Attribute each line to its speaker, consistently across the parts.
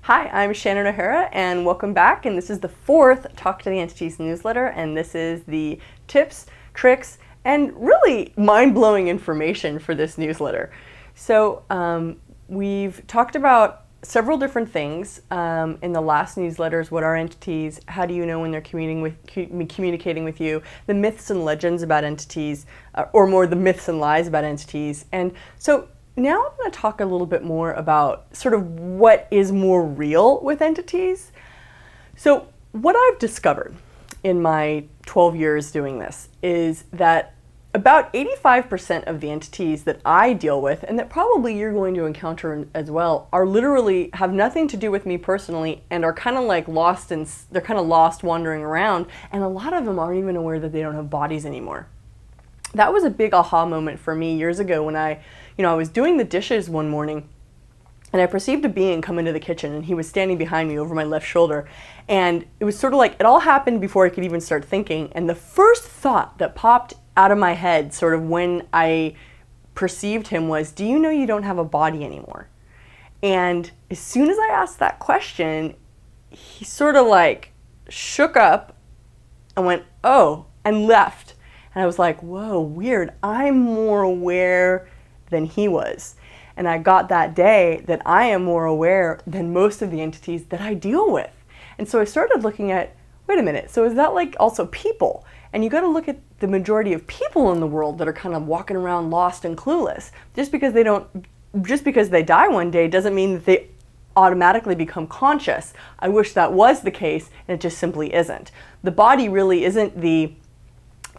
Speaker 1: Hi, I'm Shannon O'Hara, and welcome back. And this is the fourth Talk to the Entities newsletter, and this is the tips, tricks, and really mind-blowing information for this newsletter. So we've talked about several different things in the last newsletters. What are entities? How do you know when they're communicating with you? The myths and legends about entities, or more the myths and lies about entities. And so now I'm going to talk a little bit more about sort of what is more real with entities. So what I've discovered in my 12 years doing this is that about 85% of the entities that I deal with, and that probably you're going to encounter as well, are literally have nothing to do with me personally and are kind of like lost, and they're kind of lost wandering around, and a lot of them aren't even aware that they don't have bodies anymore. That was a big aha moment for me years ago when I was doing the dishes one morning and I perceived a being come into the kitchen, and he was standing behind me over my left shoulder. And it was sort of like it all happened before I could even start thinking. And the first thought that popped out of my head sort of when I perceived him was, do you know you don't have a body anymore? And as soon as I asked that question, he sort of like shook up and went, oh, and left. And I was like, whoa, weird. I'm more aware than he was. And I got that day that I am more aware than most of the entities that I deal with. And so I started looking at, wait a minute, so is that like also people? And you got to look at the majority of people in the world that are kind of walking around lost and clueless. Just because they die one day doesn't mean that they automatically become conscious. I wish that was the case, and it just simply isn't. The body really isn't the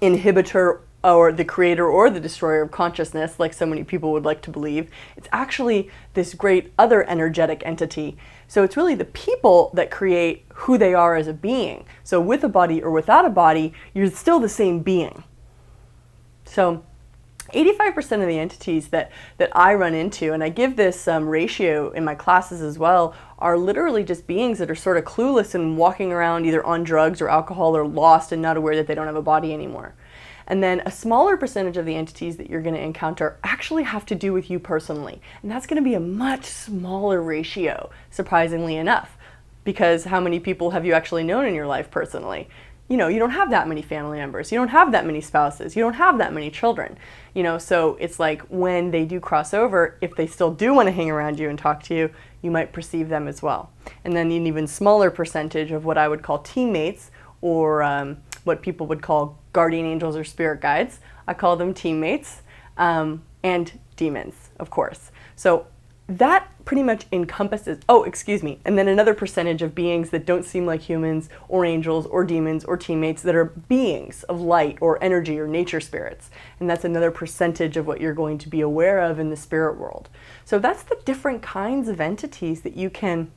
Speaker 1: inhibitor or the creator or the destroyer of consciousness, like so many people would like to believe. It's actually this great other energetic entity. So it's really the people that create who they are as a being. So with a body or without a body, you're still the same being. So 85% of the entities that I run into, and I give this ratio in my classes as well, are literally just beings that are sort of clueless and walking around either on drugs or alcohol or lost and not aware that they don't have a body anymore. And then a smaller percentage of the entities that you're going to encounter actually have to do with you personally. And that's going to be a much smaller ratio, surprisingly enough, because how many people have you actually known in your life personally? You don't have that many family members. You don't have that many spouses. You don't have that many children. So it's like when they do cross over, if they still do want to hang around you and talk to you, you might perceive them as well. And then an even smaller percentage of what I would call teammates, or what people would call guardian angels or spirit guides. I call them teammates, and demons, of course. So that pretty much encompasses, and then another percentage of beings that don't seem like humans or angels or demons or teammates that are beings of light or energy or nature spirits. And that's another percentage of what you're going to be aware of in the spirit world. So that's the different kinds of entities that you can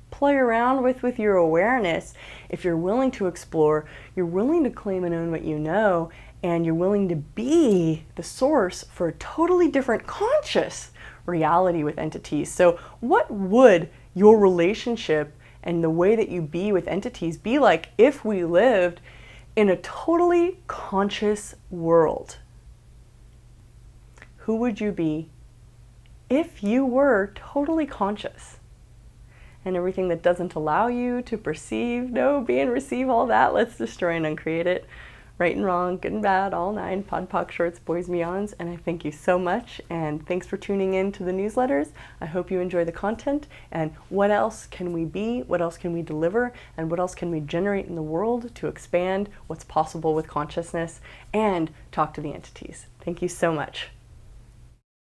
Speaker 1: play around with your awareness. If you're willing to explore, you're willing to claim and own what you know, and you're willing to be the source for a totally different conscious reality with entities. So what would your relationship and the way that you be with entities be like if we lived in a totally conscious world? Who would you be if you were totally conscious? And everything that doesn't allow you to perceive, know, be, and receive all that, let's destroy and uncreate it. Right and wrong, good and bad, all nine, pod, poc, shorts, boys, beyonds. And I thank you so much, and thanks for tuning in to the newsletters. I hope you enjoy the content, and what else can we be, what else can we deliver, and what else can we generate in the world to expand what's possible with consciousness and talk to the entities. Thank you so much.